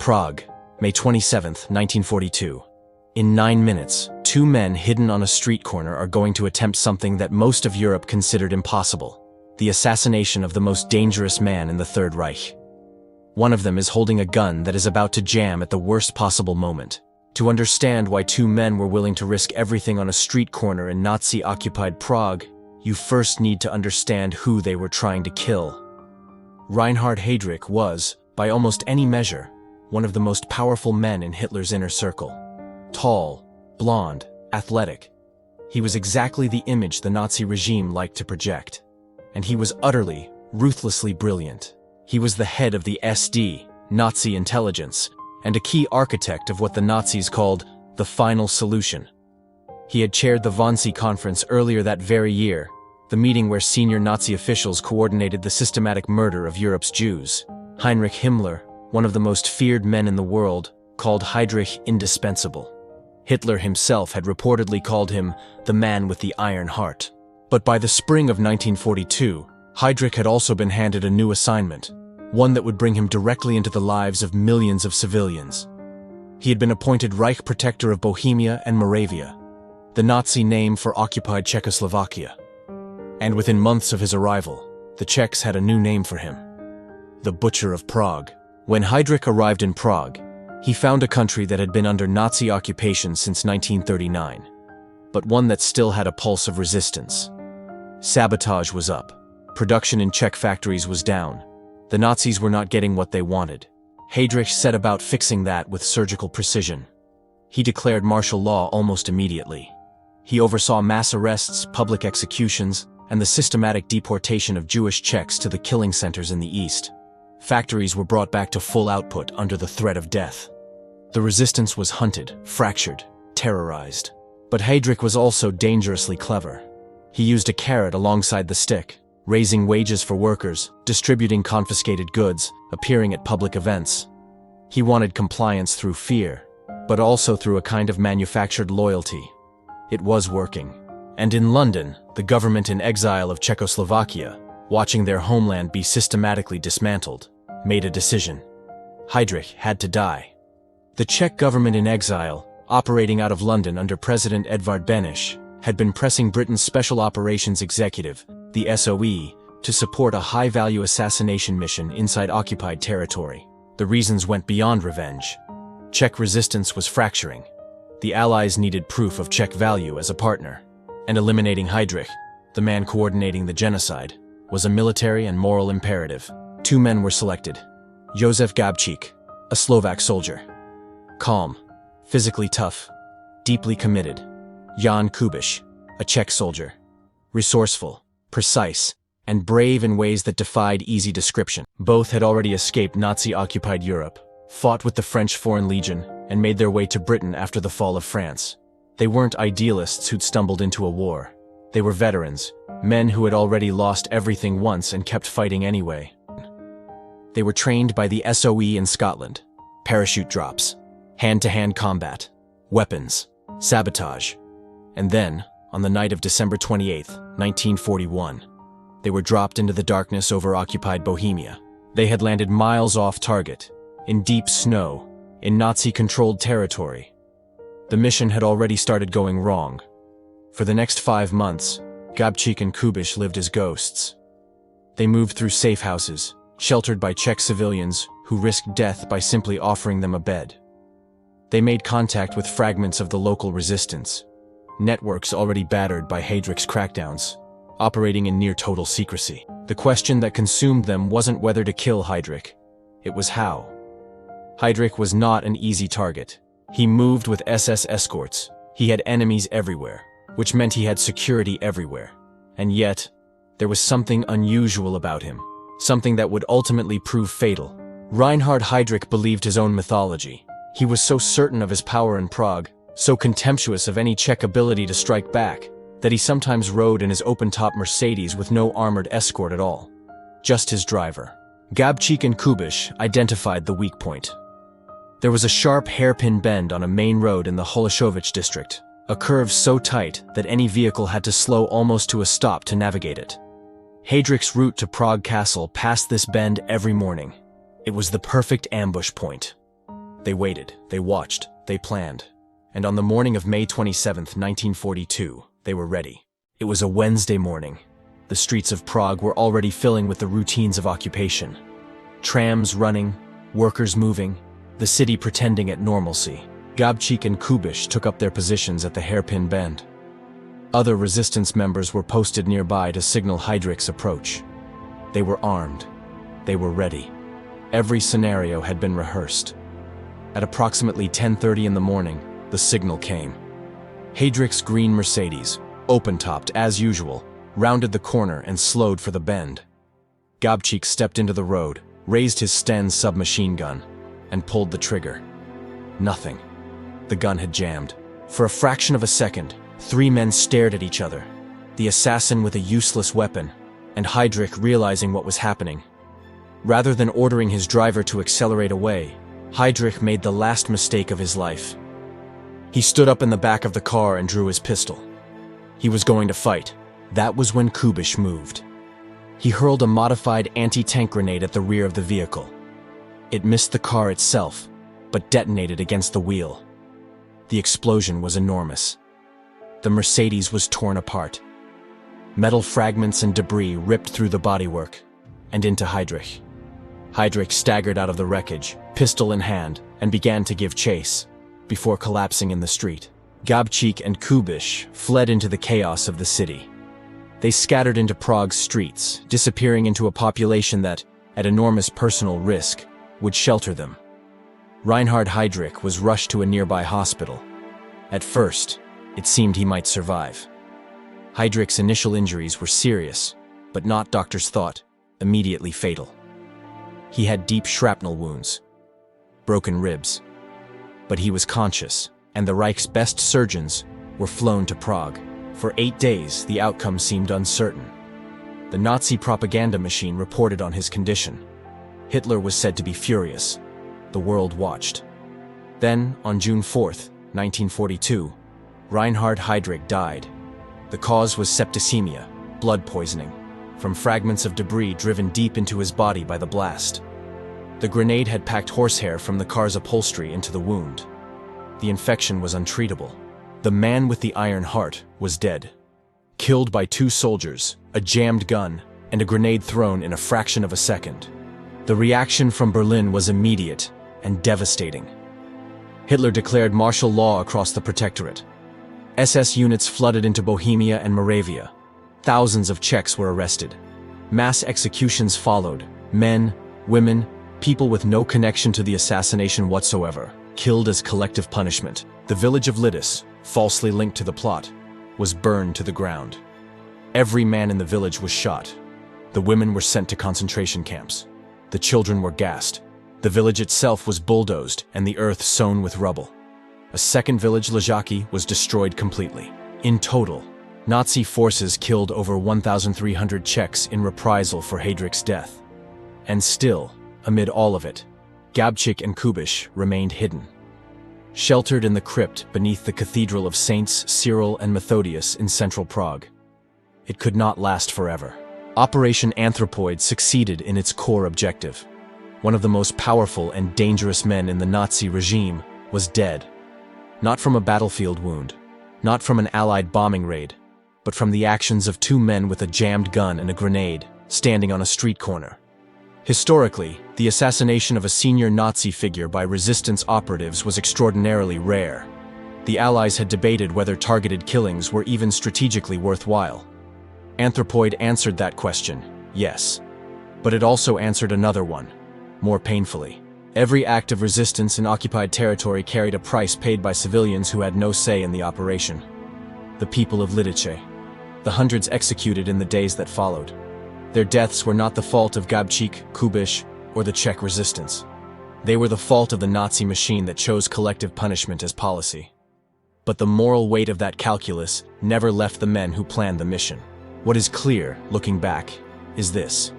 Prague, May 27, 1942. In 9 minutes, 2 men hidden on a street corner are going to attempt something that most of Europe considered impossible: the assassination of the most dangerous man in the Third Reich. One of them is holding a gun that is about to jam at the worst possible moment. To understand why 2 men were willing to risk everything on a street corner in Nazi-occupied Prague, you first need to understand who they were trying to kill. Reinhard Heydrich was, by almost any measure, one of the most powerful men in Hitler's inner circle. Tall, blonde, athletic. He was exactly the image the Nazi regime liked to project. And he was utterly, ruthlessly brilliant. He was the head of the SD, Nazi intelligence, and a key architect of what the Nazis called the final solution. He had chaired the Wannsee Conference earlier that very year, the meeting where senior Nazi officials coordinated the systematic murder of Europe's Jews. Heinrich Himmler, one of the most feared men in the world, called Heydrich indispensable. Hitler himself had reportedly called him the man with the iron heart. But by the spring of 1942, Heydrich had also been handed a new assignment, one that would bring him directly into the lives of millions of civilians. He had been appointed Reich Protector of Bohemia and Moravia, the Nazi name for occupied Czechoslovakia. And within months of his arrival, the Czechs had a new name for him: the Butcher of Prague. When Heydrich arrived in Prague, he found a country that had been under Nazi occupation since 1939, but one that still had a pulse of resistance. Sabotage was up. Production in Czech factories was down. The Nazis were not getting what they wanted. Heydrich set about fixing that with surgical precision. He declared martial law almost immediately. He oversaw mass arrests, public executions, and the systematic deportation of Jewish Czechs to the killing centers in the East. Factories were brought back to full output under the threat of death. The resistance was hunted, fractured, terrorized. But Heydrich was also dangerously clever. He used a carrot alongside the stick, raising wages for workers, distributing confiscated goods, appearing at public events. He wanted compliance through fear, but also through a kind of manufactured loyalty. It was working. And in London, the government in exile of Czechoslovakia, watching their homeland be systematically dismantled, made a decision. Heydrich had to die. The Czech government in exile, operating out of London under President Edvard Beneš, had been pressing Britain's Special Operations Executive, the SOE, to support a high-value assassination mission inside occupied territory. The reasons went beyond revenge. Czech resistance was fracturing. The Allies needed proof of Czech value as a partner. And eliminating Heydrich, the man coordinating the genocide, was a military and moral imperative. 2 men were selected. Josef Gabčík, a Slovak soldier. Calm, physically tough, deeply committed. Jan Kubiš, a Czech soldier. Resourceful, precise, and brave in ways that defied easy description. Both had already escaped Nazi-occupied Europe, fought with the French Foreign Legion, and made their way to Britain after the fall of France. They weren't idealists who'd stumbled into a war. They were veterans, men who had already lost everything once and kept fighting anyway. They were trained by the SOE in Scotland. Parachute drops, hand-to-hand combat, weapons, sabotage. And then, on the night of December 28, 1941, they were dropped into the darkness over occupied Bohemia. They had landed miles off target, in deep snow, in Nazi-controlled territory. The mission had already started going wrong. For the next 5 months, Gabčík and Kubiš lived as ghosts. They moved through safe houses, sheltered by Czech civilians who risked death by simply offering them a bed. They made contact with fragments of the local resistance, networks already battered by Heydrich's crackdowns, operating in near-total secrecy. The question that consumed them wasn't whether to kill Heydrich, it was how. Heydrich was not an easy target. He moved with SS escorts. He had enemies everywhere, which meant he had security everywhere. And yet, there was something unusual about him, something that would ultimately prove fatal. Reinhard Heydrich believed his own mythology. He was so certain of his power in Prague, so contemptuous of any Czech ability to strike back, that he sometimes rode in his open-top Mercedes with no armored escort at all. Just his driver. Gabčík and Kubiš identified the weak point. There was a sharp hairpin bend on a main road in the Holešovice district, a curve so tight that any vehicle had to slow almost to a stop to navigate it. Heydrich's route to Prague Castle passed this bend every morning. It was the perfect ambush point. They waited, they watched, they planned. And on the morning of May 27, 1942, they were ready. It was a Wednesday morning. The streets of Prague were already filling with the routines of occupation. Trams running, workers moving, the city pretending at normalcy. Gabčík and Kubiš took up their positions at the hairpin bend. Other resistance members were posted nearby to signal Heydrich's approach. They were armed. They were ready. Every scenario had been rehearsed. At approximately 10:30 in the morning, the signal came. Heydrich's green Mercedes, open-topped as usual, rounded the corner and slowed for the bend. Gabčík stepped into the road, raised his Sten submachine gun, and pulled the trigger. Nothing. The gun had jammed. For a fraction of a second, 3 men stared at each other, the assassin with a useless weapon, and Heydrich realizing what was happening. Rather than ordering his driver to accelerate away, Heydrich made the last mistake of his life. He stood up in the back of the car and drew his pistol. He was going to fight. That was when Kubiš moved. He hurled a modified anti-tank grenade at the rear of the vehicle. It missed the car itself, but detonated against the wheel. The explosion was enormous. The Mercedes was torn apart. Metal fragments and debris ripped through the bodywork and into Heydrich. Heydrich staggered out of the wreckage, pistol in hand, and began to give chase, before collapsing in the street. Gabčík and Kubiš fled into the chaos of the city. They scattered into Prague's streets, disappearing into a population that, at enormous personal risk, would shelter them. Reinhard Heydrich was rushed to a nearby hospital. At first, it seemed he might survive. Heydrich's initial injuries were serious, but not, doctors thought, immediately fatal. He had deep shrapnel wounds, broken ribs, but he was conscious, and the Reich's best surgeons were flown to Prague. For 8 days, the outcome seemed uncertain. The Nazi propaganda machine reported on his condition. Hitler was said to be furious. The world watched. Then, on June 4, 1942, Reinhard Heydrich died. The cause was septicemia, blood poisoning, from fragments of debris driven deep into his body by the blast. The grenade had packed horsehair from the car's upholstery into the wound. The infection was untreatable. The man with the iron heart was dead. Killed by 2 soldiers, a jammed gun, and a grenade thrown in a fraction of a second. The reaction from Berlin was immediate and devastating. Hitler declared martial law across the Protectorate. SS units flooded into Bohemia and Moravia. Thousands of Czechs were arrested. Mass executions followed. Men, women, people with no connection to the assassination whatsoever, killed as collective punishment. The village of Lidice, falsely linked to the plot, was burned to the ground. Every man in the village was shot. The women were sent to concentration camps. The children were gassed. The village itself was bulldozed and the earth sown with rubble. A second village, Ležáky, was destroyed completely. In total, Nazi forces killed over 1,300 Czechs in reprisal for Heydrich's death. And still, amid all of it, Gabčík and Kubiš remained hidden. Sheltered in the crypt beneath the cathedral of Saints Cyril and Methodius in central Prague. It could not last forever. Operation Anthropoid succeeded in its core objective. One of the most powerful and dangerous men in the Nazi regime was dead. Not from a battlefield wound, not from an Allied bombing raid, but from the actions of 2 men with a jammed gun and a grenade, standing on a street corner. Historically, the assassination of a senior Nazi figure by resistance operatives was extraordinarily rare. The Allies had debated whether targeted killings were even strategically worthwhile. Anthropoid answered that question, yes. But it also answered another one, more painfully. Every act of resistance in occupied territory carried a price paid by civilians who had no say in the operation. The people of Lidice. The hundreds executed in the days that followed. Their deaths were not the fault of Gabčík, Kubiš, or the Czech resistance. They were the fault of the Nazi machine that chose collective punishment as policy. But the moral weight of that calculus never left the men who planned the mission. What is clear, looking back, is this.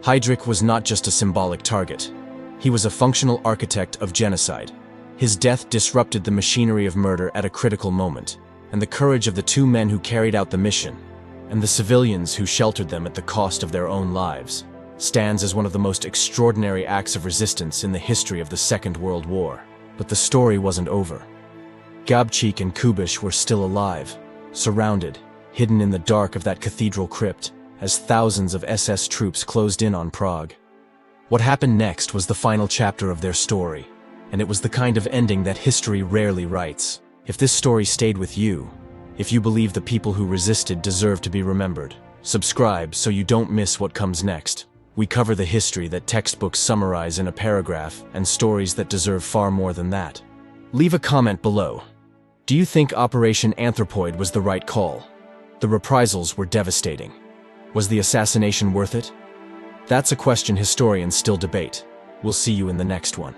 Heydrich was not just a symbolic target. He was a functional architect of genocide. His death disrupted the machinery of murder at a critical moment, and the courage of the 2 men who carried out the mission, and the civilians who sheltered them at the cost of their own lives, stands as one of the most extraordinary acts of resistance in the history of the Second World War. But the story wasn't over. Gabčík and Kubiš were still alive, surrounded, hidden in the dark of that cathedral crypt, as thousands of SS troops closed in on Prague. What happened next was the final chapter of their story, and it was the kind of ending that history rarely writes. If this story stayed with you, if you believe the people who resisted deserve to be remembered, subscribe so you don't miss what comes next. We cover the history that textbooks summarize in a paragraph and stories that deserve far more than that. Leave a comment below. Do you think Operation Anthropoid was the right call? The reprisals were devastating. Was the assassination worth it? That's a question historians still debate. We'll see you in the next one.